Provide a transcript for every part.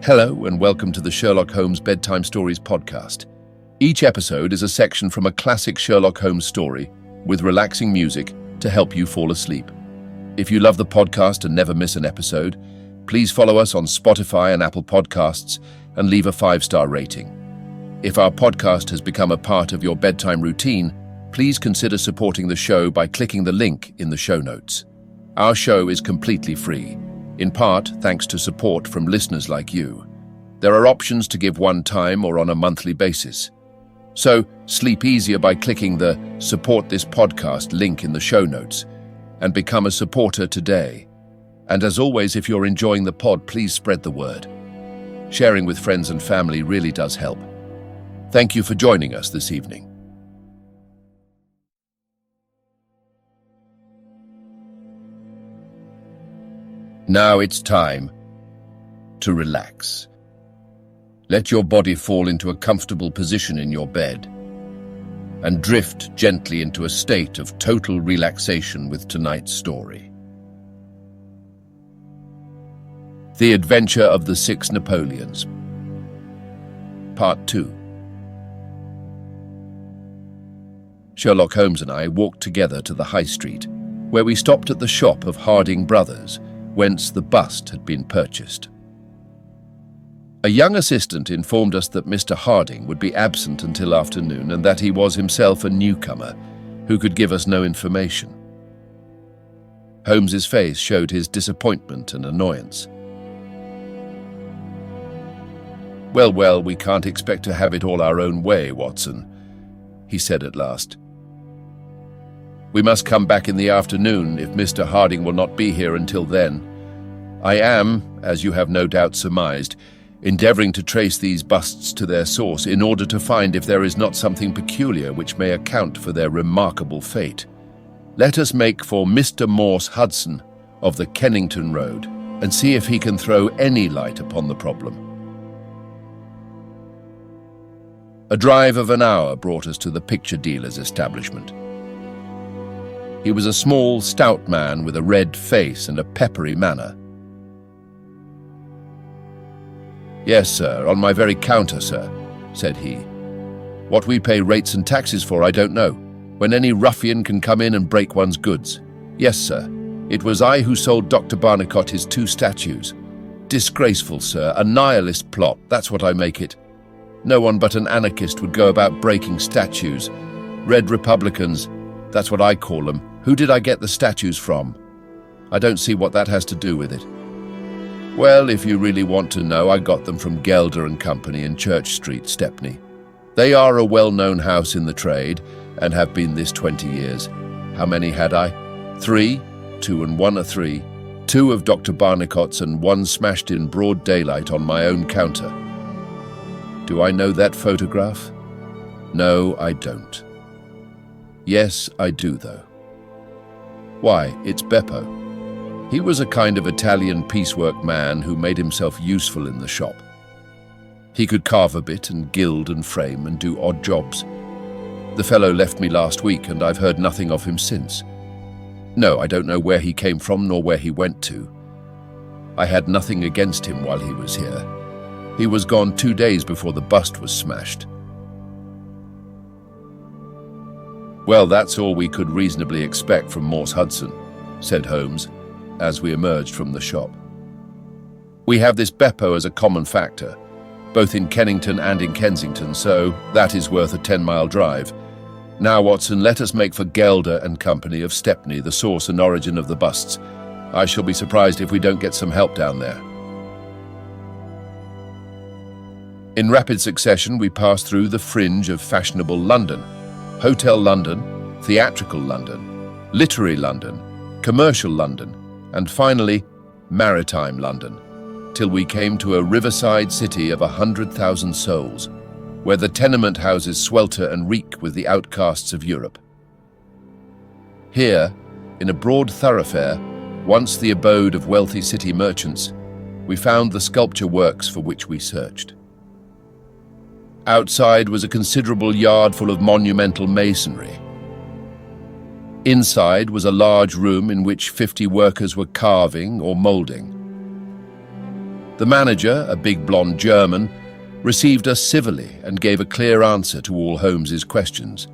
Hello and welcome to the Sherlock Holmes Bedtime Stories podcast. Each episode is a section from a classic Sherlock Holmes story with relaxing music to help you fall asleep. If you love the podcast and never miss an episode, please follow us on Spotify and Apple Podcasts and leave a 5-star rating. If our podcast has become a part of your bedtime routine, please consider supporting the show by clicking the link in the show notes. Our show is completely free, in part thanks to support from listeners like you. There are options to give one time or on a monthly basis. So sleep easier by clicking the Support This Podcast link in the show notes and become a supporter today. And as always, if you're enjoying the pod, please spread the word. Sharing with friends and family really does help. Thank you for joining us this evening. Now it's time to relax. Let your body fall into a comfortable position in your bed and drift gently into a state of total relaxation with tonight's story. The Adventure of the Six Napoleons, Part 2. Sherlock Holmes and I walked together to the High Street, where we stopped at the shop of Harding Brothers, whence the bust had been purchased. A young assistant informed us that Mr. Harding would be absent until afternoon and that he was himself a newcomer who could give us no information. Holmes's face showed his disappointment and annoyance. Well, we can't expect to have it all our own way, Watson," he said at last. "We must come back in the afternoon if Mr. Harding will not be here until then. I am, as you have no doubt surmised, endeavoring to trace these busts to their source in order to find if there is not something peculiar which may account for their remarkable fate. Let us make for Mr. Morse Hudson of the Kennington Road and see if he can throw any light upon the problem." A drive of an hour brought us to the picture dealer's establishment. He was a small, stout man with a red face and a peppery manner. "Yes, sir, on my very counter, sir," said he. "What we pay rates and taxes for, I don't know, when any ruffian can come in and break one's goods. Yes, sir, it was I who sold Dr. Barnicot his 2 statues. Disgraceful, sir, a nihilist plot, that's what I make it. No one but an anarchist would go about breaking statues. Red Republicans, that's what I call them. Who did I get the statues from? I don't see what that has to do with it." "Well, if you really want to know, I got them from Gelder and Company in Church Street, Stepney. They are a well-known house in the trade and have been this 20 years. How many had I? 3, 2 and 1 are 3. 2 of Dr. Barnicot's and 1 smashed in broad daylight on my own counter. Do I know that photograph? No, I don't. Yes, I do, though. Why, it's Beppo. He was a kind of Italian piecework man who made himself useful in the shop. He could carve a bit and gild and frame and do odd jobs. The fellow left me last week and I've heard nothing of him since. No, I don't know where he came from nor where he went to. I had nothing against him while he was here. He was gone 2 days before the bust was smashed." "Well, that's all we could reasonably expect from Morse Hudson," said Holmes, as we emerged from the shop. "We have this Beppo as a common factor, both in Kennington and in Kensington, so that is worth a 10-mile drive. Now, Watson, let us make for Gelder and Company of Stepney, the source and origin of the busts. I shall be surprised if we don't get some help down there." In rapid succession, we passed through the fringe of fashionable London, Hotel London, Theatrical London, Literary London, Commercial London, and finally, Maritime London, till we came to a riverside city of 100,000 souls, where the tenement houses swelter and reek with the outcasts of Europe. Here, in a broad thoroughfare, once the abode of wealthy city merchants, we found the sculpture works for which we searched. Outside was a considerable yard full of monumental masonry. Inside was a large room in which 50 workers were carving or moulding. The manager, a big blonde German, received us civilly and gave a clear answer to all Holmes's questions.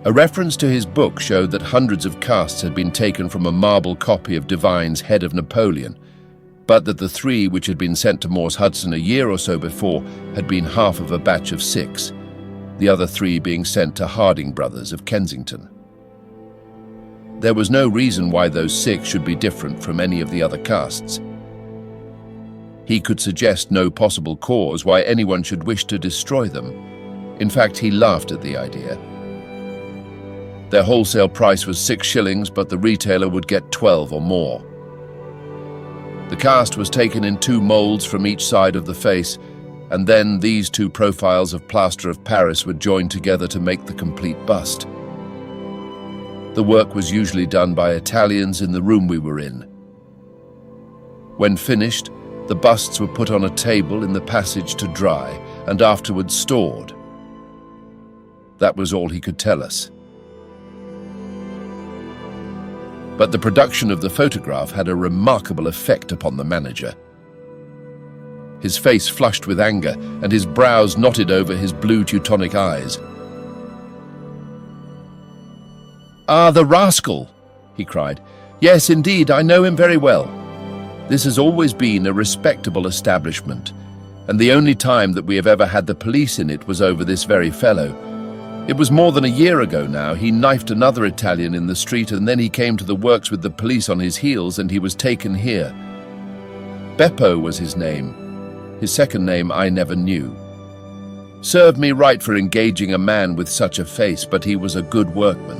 A reference to his book showed that hundreds of casts had been taken from a marble copy of Devine's Head of Napoleon, but that the 3 which had been sent to Morse Hudson a year or so before had been half of a batch of 6, the other 3 being sent to Harding Brothers of Kensington. There was no reason why those 6 should be different from any of the other casts. He could suggest no possible cause why anyone should wish to destroy them. In fact, he laughed at the idea. Their wholesale price was 6 shillings, but the retailer would get 12 or more. The cast was taken in 2 molds from each side of the face, and then these 2 profiles of plaster of Paris were joined together to make the complete bust. The work was usually done by Italians in the room we were in. When finished, the busts were put on a table in the passage to dry and afterwards stored. That was all he could tell us. But the production of the photograph had a remarkable effect upon the manager. His face flushed with anger, and his brows knotted over his blue Teutonic eyes. "Ah, the rascal!" he cried. "Yes, indeed, I know him very well. This has always been a respectable establishment, and the only time that we have ever had the police in it was over this very fellow. It was more than a year ago now. He knifed another Italian in the street, and then he came to the works with the police on his heels, and he was taken here. Beppo was his name. His second name I never knew. Served me right for engaging a man with such a face, but he was a good workman,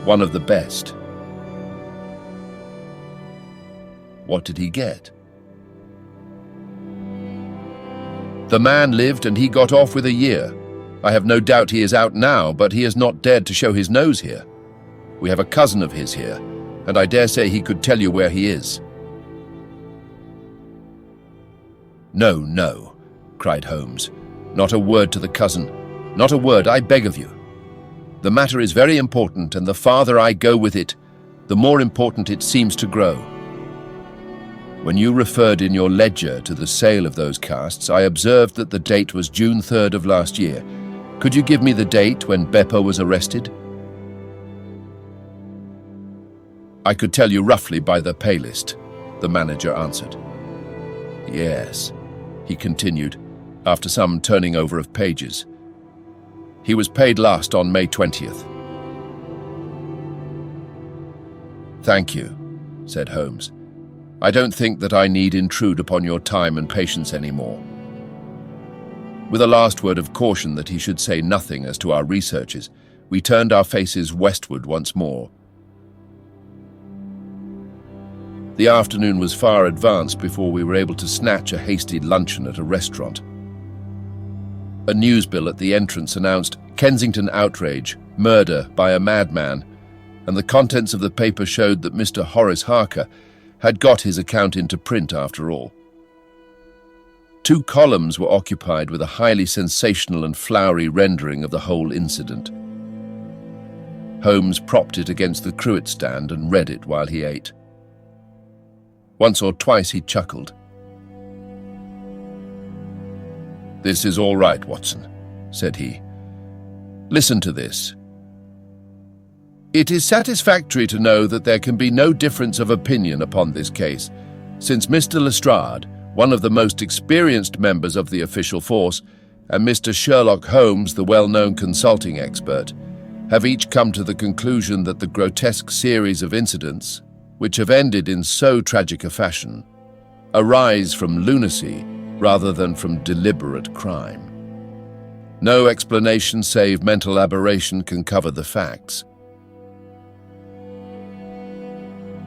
one of the best." What did he get? "The man lived and he got off with a year. I have no doubt he is out now, but he has not dared to show his nose here. We have a cousin of his here, and I dare say he could tell you where he is." "No, no," cried Holmes. "Not a word to the cousin. Not a word, I beg of you. The matter is very important, and the farther I go with it, the more important it seems to grow. When you referred in your ledger to the sale of those casts, I observed that the date was June 3rd of last year. Could you give me the date when Beppo was arrested?" "I could tell you roughly by the pay list," the manager answered. "Yes," he continued, after some turning over of pages. "He was paid last on May 20th. "Thank you," said Holmes. "I don't think that I need intrude upon your time and patience anymore." With a last word of caution that he should say nothing as to our researches, we turned our faces westward once more. The afternoon was far advanced before we were able to snatch a hasty luncheon at a restaurant. A newsbill at the entrance announced "Kensington outrage, murder by a madman," and the contents of the paper showed that Mr. Horace Harker had got his account into print after all. 2 columns were occupied with a highly sensational and flowery rendering of the whole incident. Holmes propped it against the cruet stand and read it while he ate. Once or twice he chuckled. "This is all right, Watson," said he. "Listen to this. It is satisfactory to know that there can be no difference of opinion upon this case, since Mr. Lestrade, one of the most experienced members of the official force, and Mr. Sherlock Holmes, the well-known consulting expert, have each come to the conclusion that the grotesque series of incidents, which have ended in so tragic a fashion, arise from lunacy rather than from deliberate crime. No explanation save mental aberration can cover the facts.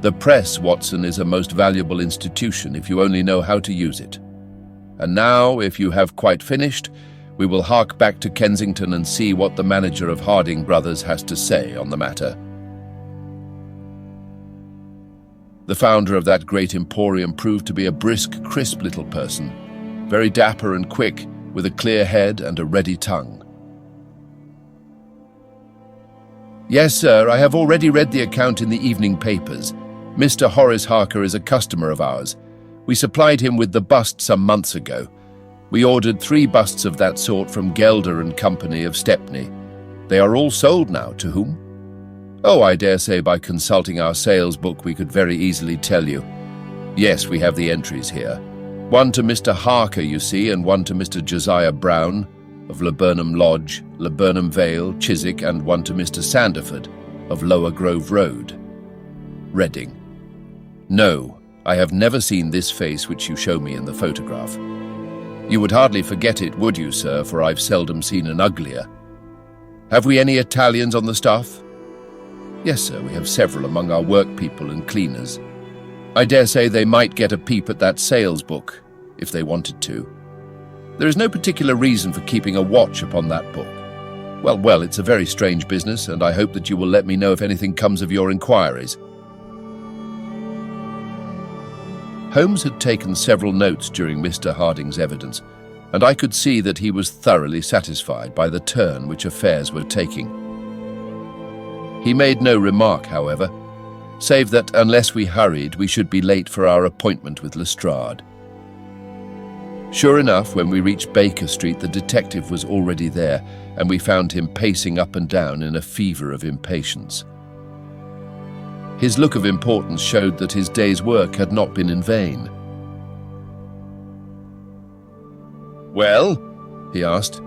The press, Watson, is a most valuable institution if you only know how to use it. And now, if you have quite finished, we will hark back to Kensington and see what the manager of Harding Brothers has to say on the matter." The founder of that great emporium proved to be a brisk, crisp little person, very dapper and quick, with a clear head and a ready tongue. "Yes, sir, I have already read the account in the evening papers. Mr. Horace Harker is a customer of ours. We supplied him with the bust some months ago. We ordered 3 busts of that sort from Gelder and Company of Stepney. They are all sold now. To whom? Oh, I dare say by consulting our sales book we could very easily tell you. Yes, we have the entries here. One to Mr. Harker, you see, and one to Mr. Josiah Brown of Laburnum Lodge, Laburnum Vale, Chiswick, and one to Mr. Sanderford of Lower Grove Road, Reading. No, I have never seen this face which you show me in the photograph. You would hardly forget it, would you, sir, for I've seldom seen an uglier. Have we any Italians on the staff? Yes, sir, we have several among our workpeople and cleaners. I dare say they might get a peep at that sales book, if they wanted to. There is no particular reason for keeping a watch upon that book. Well, it's a very strange business, and I hope that you will let me know if anything comes of your inquiries. Holmes had taken several notes during Mr. Harding's evidence, and I could see that he was thoroughly satisfied by the turn which affairs were taking. He made no remark, however, save that unless we hurried, we should be late for our appointment with Lestrade. Sure enough, when we reached Baker Street, the detective was already there, and we found him pacing up and down in a fever of impatience. His look of importance showed that his day's work had not been in vain. "Well?" he asked.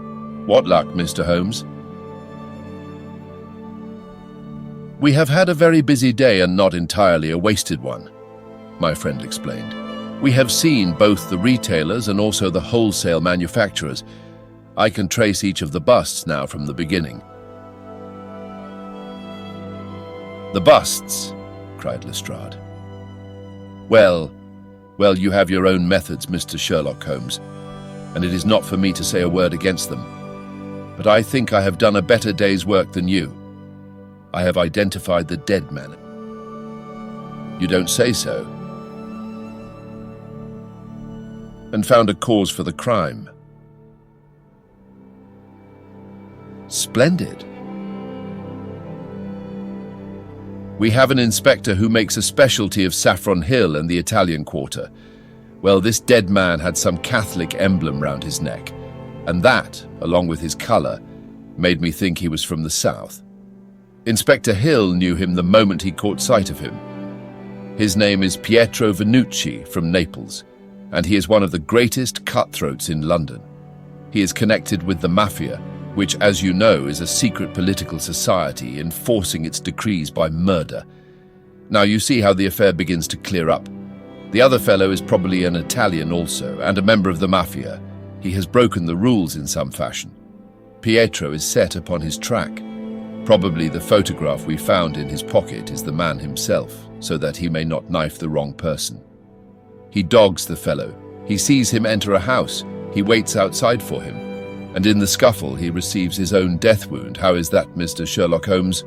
"What luck, Mr. Holmes?" "We have had a very busy day and not entirely a wasted one," my friend explained. "We have seen both the retailers and also the wholesale manufacturers. I can trace each of the busts now from the beginning." "The busts?" cried Lestrade. Well, you have your own methods, Mr. Sherlock Holmes, and it is not for me to say a word against them. But I think I have done a better day's work than you. I have identified the dead man. You don't say so? And found a cause for the crime. Splendid. We have an inspector who makes a specialty of Saffron Hill and the Italian Quarter. Well, this dead man had some Catholic emblem round his neck, and that, along with his colour, made me think he was from the south. Inspector Hill knew him the moment he caught sight of him. His name is Pietro Venucci from Naples, and he is one of the greatest cutthroats in London. He is connected with the Mafia, which, as you know, is a secret political society enforcing its decrees by murder. Now you see how the affair begins to clear up. The other fellow is probably an Italian also, and a member of the Mafia. He has broken the rules in some fashion. Pietro is set upon his track. Probably the photograph we found in his pocket is the man himself, so that he may not knife the wrong person. He dogs the fellow. He sees him enter a house. He waits outside for him. And in the scuffle, he receives his own death wound. How is that, Mr. Sherlock Holmes?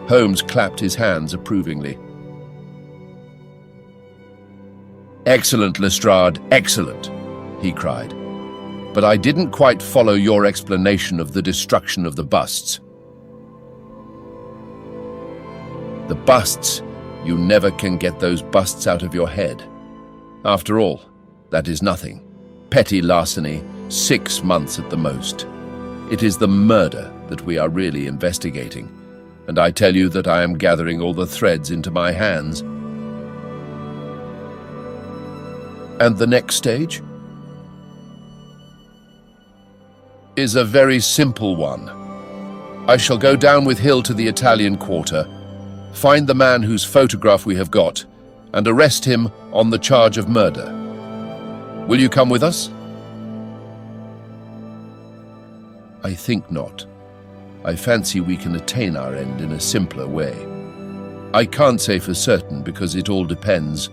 Holmes clapped his hands approvingly. "Excellent, Lestrade, excellent," he cried. "But I didn't quite follow your explanation of the destruction of the busts." "The busts? You never can get those busts out of your head. After all, that is nothing. Petty larceny, 6 months at the most. It is the murder that we are really investigating, and I tell you that I am gathering all the threads into my hands." "And the next stage?" "Is a very simple one. I shall go down with Hill to the Italian Quarter, find the man whose photograph we have got, and arrest him on the charge of murder. Will you come with us?" "I think not. I fancy we can attain our end in a simpler way. I can't say for certain because it all depends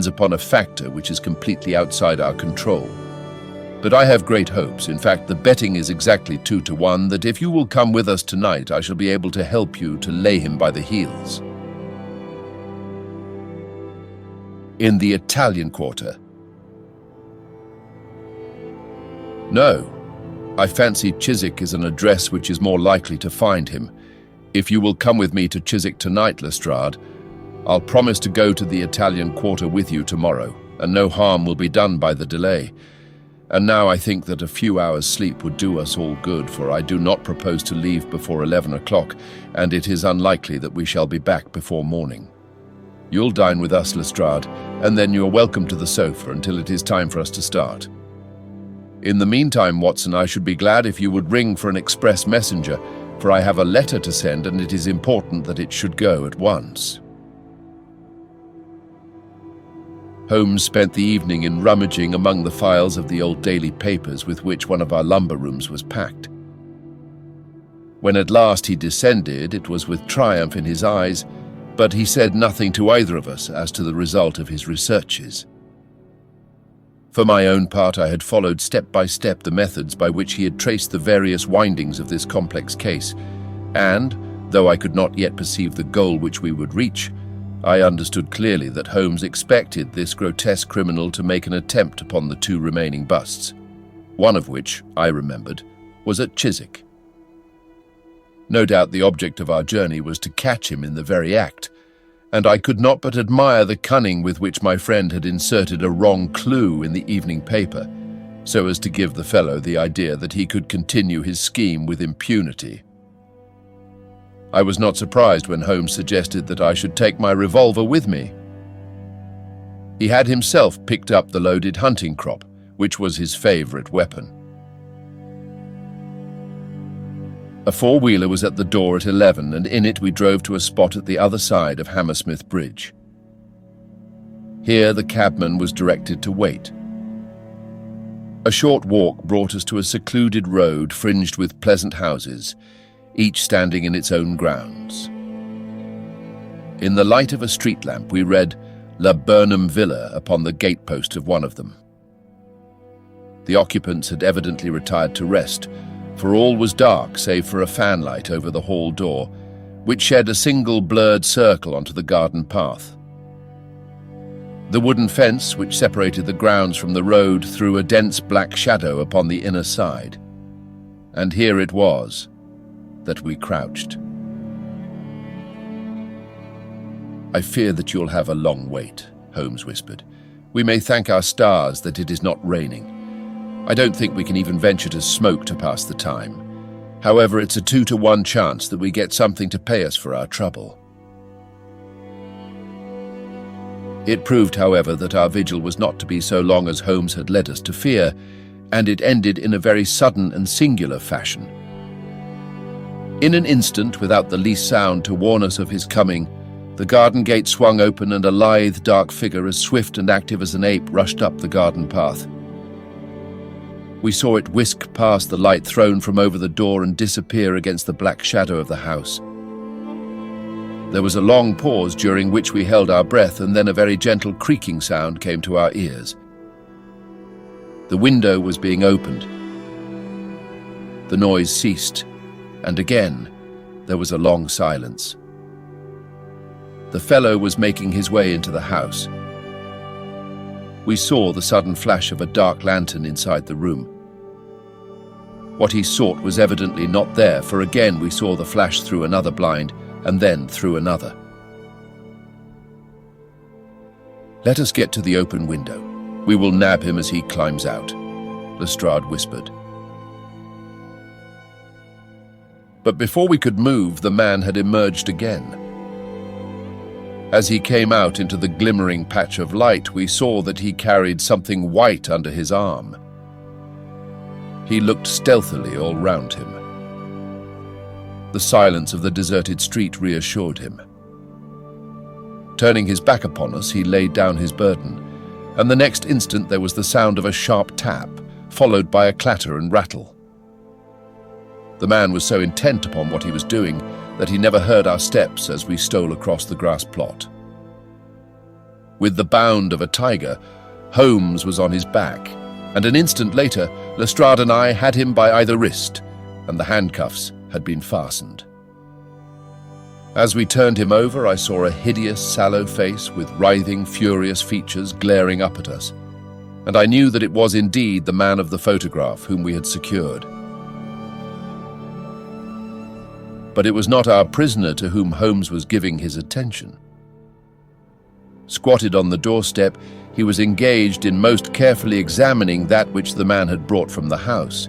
upon a factor which is completely outside our control. But I have great hopes. In fact, the betting is exactly 2-1 that if you will come with us tonight, I shall be able to help you to lay him by the heels." "In the Italian Quarter?" "No. I fancy Chiswick is an address which is more likely to find him. If you will come with me to Chiswick tonight, Lestrade, I'll promise to go to the Italian quarter with you tomorrow, and no harm will be done by the delay. And now I think that a few hours' sleep would do us all good, for I do not propose to leave before 11 o'clock, and it is unlikely that we shall be back before morning. You'll dine with us, Lestrade, and then you're welcome to the sofa until it is time for us to start. In the meantime, Watson, I should be glad if you would ring for an express messenger, for I have a letter to send, and it is important that it should go at once. Holmes spent the evening in rummaging among the files of the old daily papers with which one of our lumber rooms was packed. When at last he descended, it was with triumph in his eyes, but he said nothing to either of us as to the result of his researches. For my own part, I had followed step by step the methods by which he had traced the various windings of this complex case, and, though I could not yet perceive the goal which we would reach, I understood clearly that Holmes expected this grotesque criminal to make an attempt upon the two remaining busts, one of which, I remembered, was at Chiswick. No doubt the object of our journey was to catch him in the very act, and I could not but admire the cunning with which my friend had inserted a wrong clue in the evening paper, so as to give the fellow the idea that he could continue his scheme with impunity. I was not surprised when Holmes suggested that I should take my revolver with me. He had himself picked up the loaded hunting crop, which was his favorite weapon. A four-wheeler was at the door at 11, and in it we drove to a spot at the other side of Hammersmith Bridge. Here the cabman was directed to wait. A short walk brought us to a secluded road fringed with pleasant houses, each standing in its own grounds. In the light of a street lamp we read La Burnham Villa upon the gatepost of one of them. The occupants had evidently retired to rest, for all was dark save for a fanlight over the hall door, which shed a single blurred circle onto the garden path. The wooden fence which separated the grounds from the road threw a dense black shadow upon the inner side, and here it was that we crouched. "I fear that you'll have a long wait," Holmes whispered. "We may thank our stars that it is not raining. I don't think we can even venture to smoke to pass the time. However, it's a 2-to-1 chance that we get something to pay us for our trouble." It proved, however, that our vigil was not to be so long as Holmes had led us to fear, and it ended in a very sudden and singular fashion. In an instant, without the least sound to warn us of his coming, the garden gate swung open and a lithe, dark figure as swift and active as an ape rushed up the garden path. We saw it whisk past the light thrown from over the door and disappear against the black shadow of the house. There was a long pause during which we held our breath, and then a very gentle creaking sound came to our ears. The window was being opened. The noise ceased, and again there was a long silence. The fellow was making his way into the house. We saw the sudden flash of a dark lantern inside the room. What he sought was evidently not there, for again we saw the flash through another blind, and then through another. "Let us get to the open window. We will nab him as he climbs out," Lestrade whispered. But before we could move, the man had emerged again. As he came out into the glimmering patch of light, we saw that he carried something white under his arm. He looked stealthily all round him. The silence of the deserted street reassured him. Turning his back upon us, he laid down his burden, and the next instant there was the sound of a sharp tap, followed by a clatter and rattle. The man was so intent upon what he was doing that he never heard our steps as we stole across the grass plot. With the bound of a tiger, Holmes was on his back, and an instant later, Lestrade and I had him by either wrist, and the handcuffs had been fastened. As we turned him over, I saw a hideous, sallow face with writhing, furious features glaring up at us, and I knew that it was indeed the man of the photograph whom we had secured. But it was not our prisoner to whom Holmes was giving his attention. Squatted on the doorstep, he was engaged in most carefully examining that which the man had brought from the house.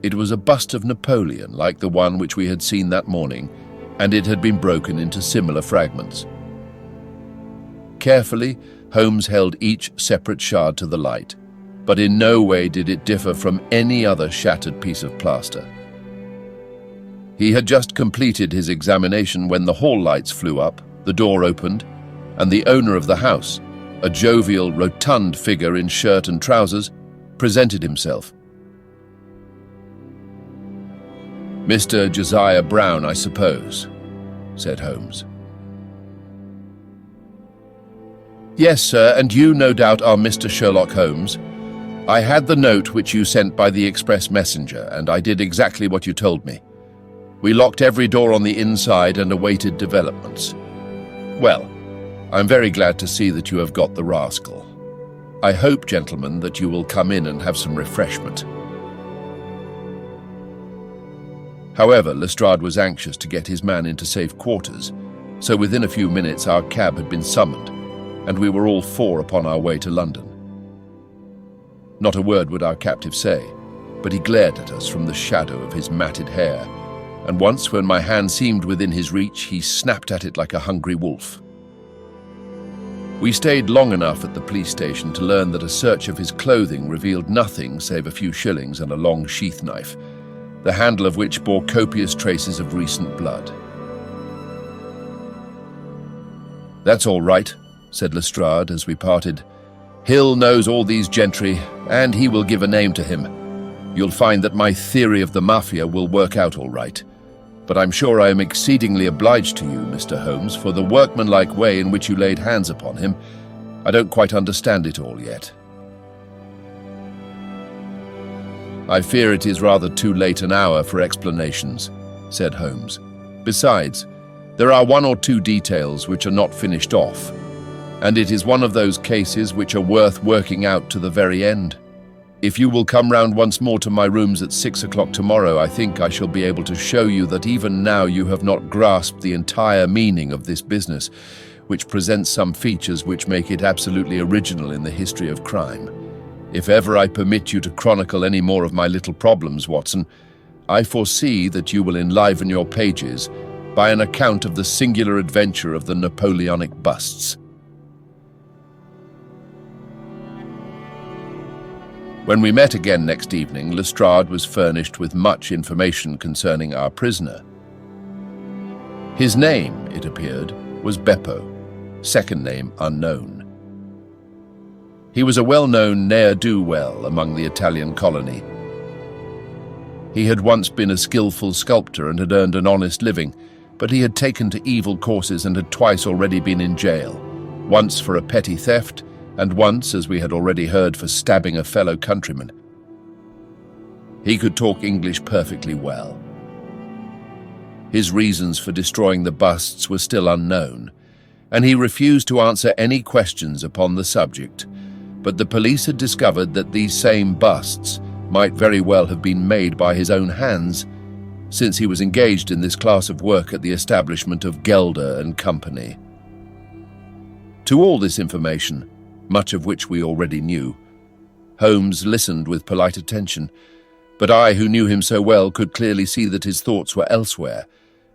It was a bust of Napoleon, like the one which we had seen that morning, and it had been broken into similar fragments. Carefully, Holmes held each separate shard to the light, but in no way did it differ from any other shattered piece of plaster. He had just completed his examination when the hall lights flew up, the door opened, and the owner of the house, a jovial, rotund figure in shirt and trousers, presented himself. "Mr. Josiah Brown, I suppose," said Holmes. "Yes, sir, and you no doubt are Mr. Sherlock Holmes. I had the note which you sent by the express messenger, and I did exactly what you told me. We locked every door on the inside and awaited developments. Well, I'm very glad to see that you have got the rascal. I hope, gentlemen, that you will come in and have some refreshment." However, Lestrade was anxious to get his man into safe quarters, so within a few minutes our cab had been summoned, and we were all four upon our way to London. Not a word would our captive say, but he glared at us from the shadow of his matted hair, and once when my hand seemed within his reach, he snapped at it like a hungry wolf. We stayed long enough at the police station to learn that a search of his clothing revealed nothing save a few shillings and a long sheath knife, the handle of which bore copious traces of recent blood. "That's all right," said Lestrade as we parted. "Hill knows all these gentry, and he will give a name to him. You'll find that my theory of the Mafia will work out all right. But I'm sure I am exceedingly obliged to you, Mr. Holmes, for the workmanlike way in which you laid hands upon him. I don't quite understand it all yet." "I fear it is rather too late an hour for explanations," said Holmes. "Besides, there are one or two details which are not finished off, and it is one of those cases which are worth working out to the very end. If you will come round once more to my rooms at 6 o'clock tomorrow, I think I shall be able to show you that even now you have not grasped the entire meaning of this business, which presents some features which make it absolutely original in the history of crime. If ever I permit you to chronicle any more of my little problems, Watson, I foresee that you will enliven your pages by an account of the singular adventure of the Napoleonic busts." When we met again next evening, Lestrade was furnished with much information concerning our prisoner. His name, it appeared, was Beppo, second name unknown. He was a well-known ne'er-do-well among the Italian colony. He had once been a skillful sculptor and had earned an honest living, but he had taken to evil courses and had twice already been in jail, once for a petty theft, and once, as we had already heard, for stabbing a fellow countryman. He could talk English perfectly well. His reasons for destroying the busts were still unknown, and he refused to answer any questions upon the subject, but the police had discovered that these same busts might very well have been made by his own hands, since he was engaged in this class of work at the establishment of Gelder and Company. To all this information, much of which we already knew, Holmes listened with polite attention, but I, who knew him so well, could clearly see that his thoughts were elsewhere,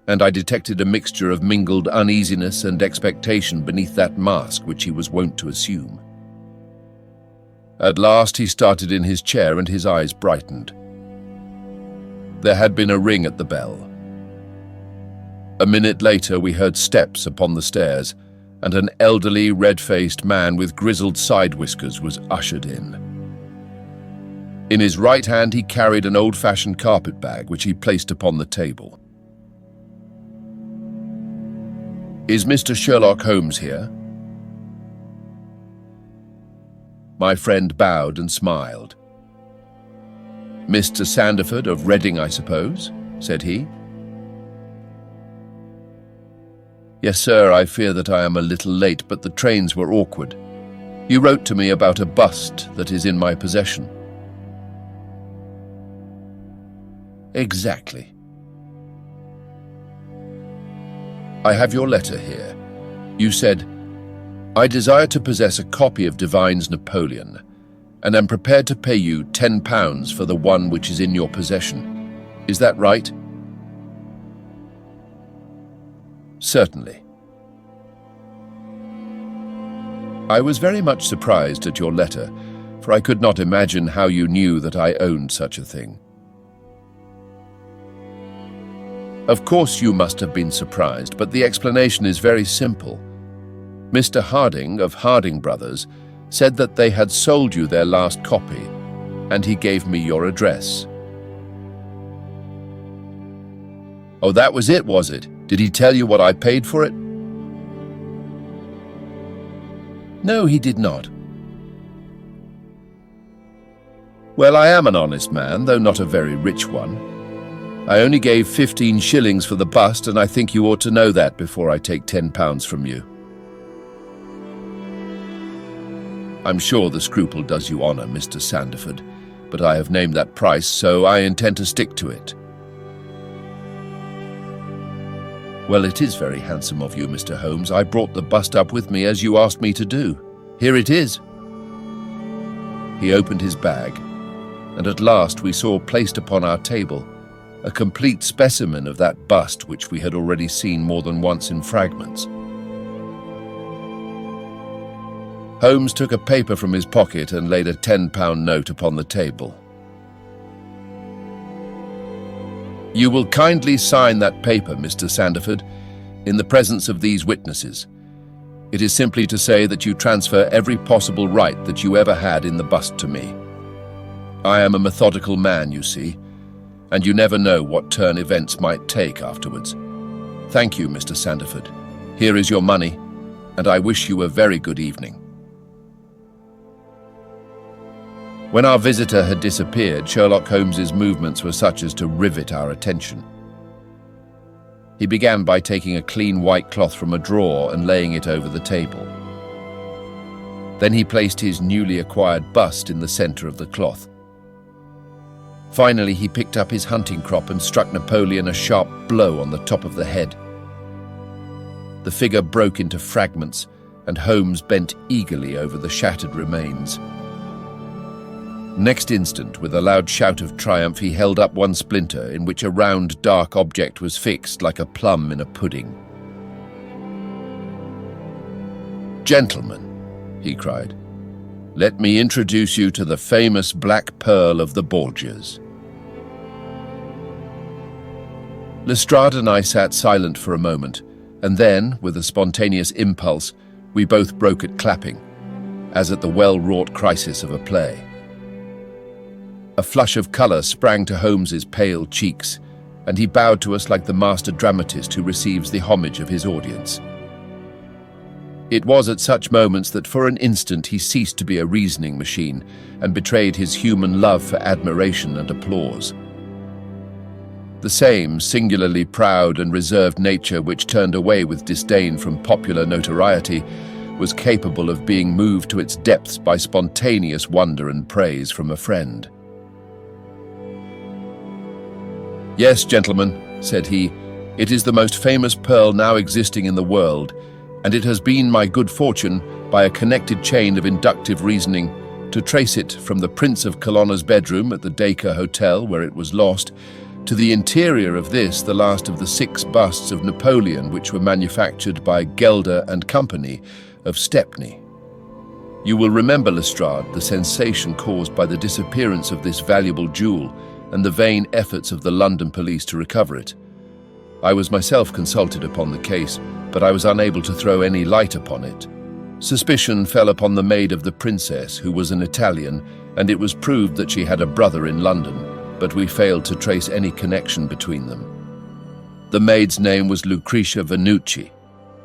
and I detected a mixture of mingled uneasiness and expectation beneath that mask which he was wont to assume. At last he started in his chair and his eyes brightened. There had been a ring at the bell. A minute later we heard steps upon the stairs, and an elderly, red-faced man with grizzled side whiskers was ushered in. In his right hand he carried an old-fashioned carpet bag, which he placed upon the table. "Is Mr. Sherlock Holmes here?" My friend bowed and smiled. "Mr. Sandeford of Reading, I suppose?" said he. "Yes, sir, I fear that I am a little late, but the trains were awkward. You wrote to me about a bust that is in my possession." "Exactly." "I have your letter here. You said, I desire to possess a copy of Divine's Napoleon, and am prepared to pay you £10 for the one which is in your possession. Is that right? Certainly. I was very much surprised at your letter, for I could not imagine how you knew that I owned such a thing. Of course you must have been surprised, but the explanation is very simple. Mr. Harding of Harding Brothers said that they had sold you their last copy, and he gave me your address. Oh, that was it, was it? Did he tell you what I paid for it? No, he did not. Well, I am an honest man, though not a very rich one. I only gave 15 shillings for the bust, and I think you ought to know that before I take £10 from you. I'm sure the scruple does you honour, Mr. Sandford, but I have named that price, so I intend to stick to it. Well, it is very handsome of you, Mr. Holmes. I brought the bust up with me as you asked me to do. Here it is. He opened his bag, and at last we saw placed upon our table a complete specimen of that bust which we had already seen more than once in fragments. Holmes took a paper from his pocket and laid a £10 note upon the table. You will kindly sign that paper, Mr. Sandford, in the presence of these witnesses. It is simply to say that you transfer every possible right that you ever had in the bust to me. I am a methodical man, you see, and you never know what turn events might take afterwards. Thank you, Mr. Sandford. Here is your money, and I wish you a very good evening. When our visitor had disappeared, Sherlock Holmes's movements were such as to rivet our attention. He began by taking a clean white cloth from a drawer and laying it over the table. Then he placed his newly acquired bust in the centre of the cloth. Finally, he picked up his hunting crop and struck Napoleon a sharp blow on the top of the head. The figure broke into fragments, and Holmes bent eagerly over the shattered remains. Next instant, with a loud shout of triumph, he held up one splinter in which a round, dark object was fixed like a plum in a pudding. "Gentlemen," he cried, "let me introduce you to the famous Black Pearl of the Borgias." Lestrade and I sat silent for a moment, and then, with a spontaneous impulse, we both broke at clapping, as at the well-wrought crisis of a play. A flush of colour sprang to Holmes's pale cheeks, and he bowed to us like the master dramatist who receives the homage of his audience. It was at such moments that for an instant he ceased to be a reasoning machine and betrayed his human love for admiration and applause. The same singularly proud and reserved nature which turned away with disdain from popular notoriety was capable of being moved to its depths by spontaneous wonder and praise from a friend. "Yes, gentlemen," said he, "it is the most famous pearl now existing in the world, and it has been my good fortune, by a connected chain of inductive reasoning, to trace it from the Prince of Colonna's bedroom at the Dacre Hotel, where it was lost, to the interior of this, the last of the 6 busts of Napoleon which were manufactured by Gelder and Company of Stepney. You will remember, Lestrade, the sensation caused by the disappearance of this valuable jewel and the vain efforts of the London police to recover it. I was myself consulted upon the case, but I was unable to throw any light upon it. Suspicion fell upon the maid of the princess, who was an Italian, and it was proved that she had a brother in London, but we failed to trace any connection between them. The maid's name was Lucretia Vannucci,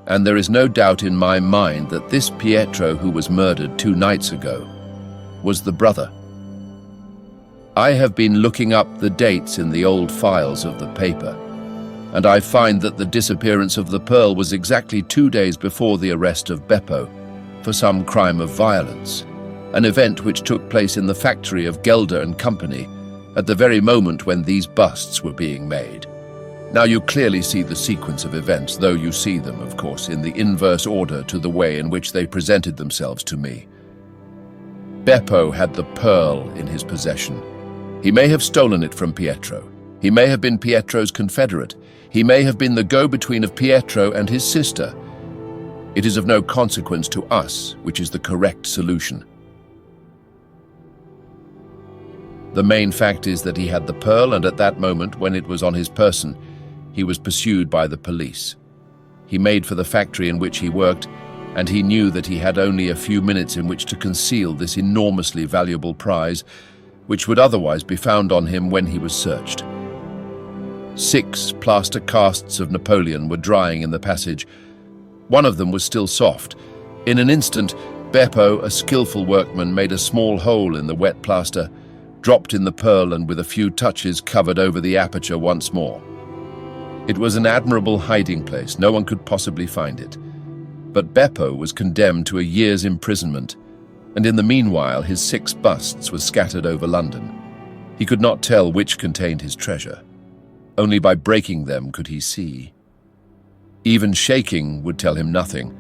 and there is no doubt in my mind that this Pietro, who was murdered 2 nights ago, was the brother. I have been looking up the dates in the old files of the paper, and I find that the disappearance of the pearl was exactly 2 days before the arrest of Beppo for some crime of violence, an event which took place in the factory of Gelder and Company at the very moment when these busts were being made. Now you clearly see the sequence of events, though you see them, of course, in the inverse order to the way in which they presented themselves to me. Beppo had the pearl in his possession. He may have stolen it from Pietro. He may have been Pietro's confederate. He may have been the go-between of Pietro and his sister. It is of no consequence to us which is the correct solution. The main fact is that he had the pearl, and at that moment, when it was on his person, he was pursued by the police. He made for the factory in which he worked, and he knew that he had only a few minutes in which to conceal this enormously valuable prize, which would otherwise be found on him when he was searched. 6 plaster casts of Napoleon were drying in the passage. One of them was still soft. In an instant, Beppo, a skillful workman, made a small hole in the wet plaster, dropped in the pearl, and with a few touches covered over the aperture once more. It was an admirable hiding place. No one could possibly find it. But Beppo was condemned to a year's imprisonment, and in the meanwhile his 6 busts were scattered over London. He could not tell which contained his treasure. Only by breaking them could he see. Even shaking would tell him nothing,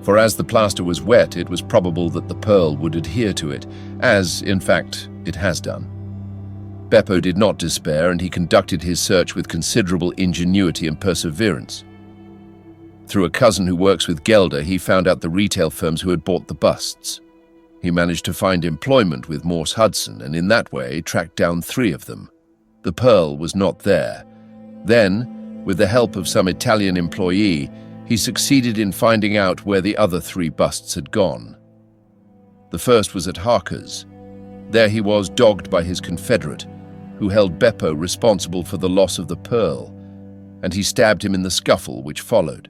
for as the plaster was wet, it was probable that the pearl would adhere to it, as, in fact, it has done. Beppo did not despair, and he conducted his search with considerable ingenuity and perseverance. Through a cousin who works with Gelder, he found out the retail firms who had bought the busts. He managed to find employment with Morse Hudson, and in that way tracked down 3 of them. The pearl was not there. Then, with the help of some Italian employee, he succeeded in finding out where the other 3 busts had gone. The first was at Harker's. There he was, dogged by his confederate, who held Beppo responsible for the loss of the pearl, and he stabbed him in the scuffle which followed.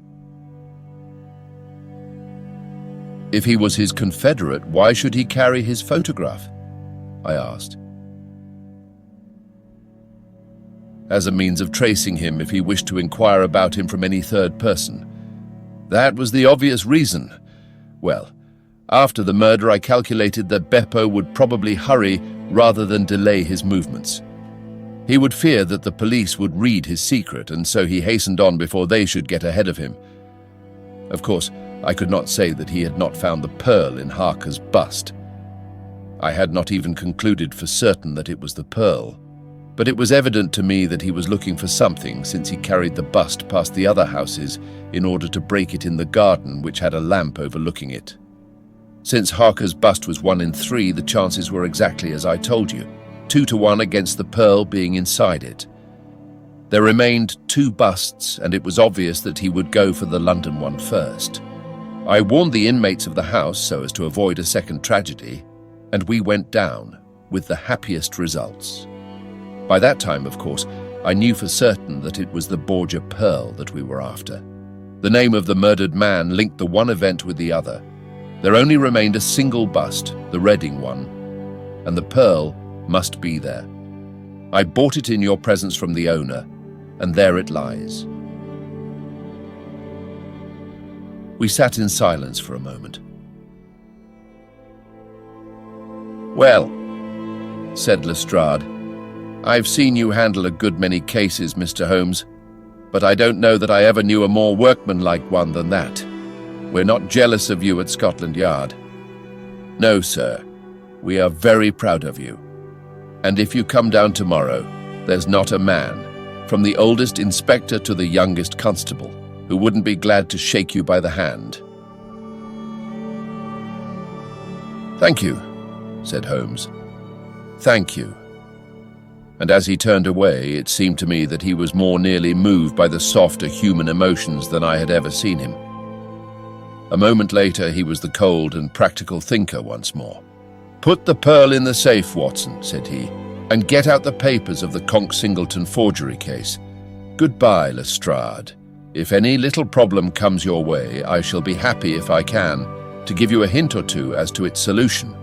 If he was his confederate, why should he carry his photograph? I asked. As a means of tracing him if he wished to inquire about him from any third person. That was the obvious reason. Well, after the murder, I calculated that Beppo would probably hurry rather than delay his movements. He would fear that the police would read his secret, and so he hastened on before they should get ahead of him. Of course, I could not say that he had not found the pearl in Harker's bust. I had not even concluded for certain that it was the pearl, but it was evident to me that he was looking for something, since he carried the bust past the other houses in order to break it in the garden, which had a lamp overlooking it. Since Harker's bust was 1 in 3, the chances were exactly as I told you, 2 to 1 against the pearl being inside it. There remained 2 busts, and it was obvious that he would go for the London one first. I warned the inmates of the house so as to avoid a second tragedy, and we went down with the happiest results. By that time, of course, I knew for certain that it was the Borgia pearl that we were after. The name of the murdered man linked the one event with the other. There only remained a single bust, the Reading one, and the pearl must be there. I bought it in your presence from the owner, and there it lies. We sat in silence for a moment. "Well," said Lestrade, "I've seen you handle a good many cases, Mr. Holmes, but I don't know that I ever knew a more workmanlike one than that. We're not jealous of you at Scotland Yard. No, sir, we are very proud of you. And if you come down tomorrow, there's not a man, from the oldest inspector to the youngest constable, who wouldn't be glad to shake you by the hand." "Thank you," said Holmes. "Thank you." And as he turned away, it seemed to me that he was more nearly moved by the softer human emotions than I had ever seen him. A moment later, he was the cold and practical thinker once more. "Put the pearl in the safe, Watson," said he, "and get out the papers of the Conk-Singleton forgery case. Goodbye, Lestrade. If any little problem comes your way, I shall be happy, if I can, to give you a hint or two as to its solution."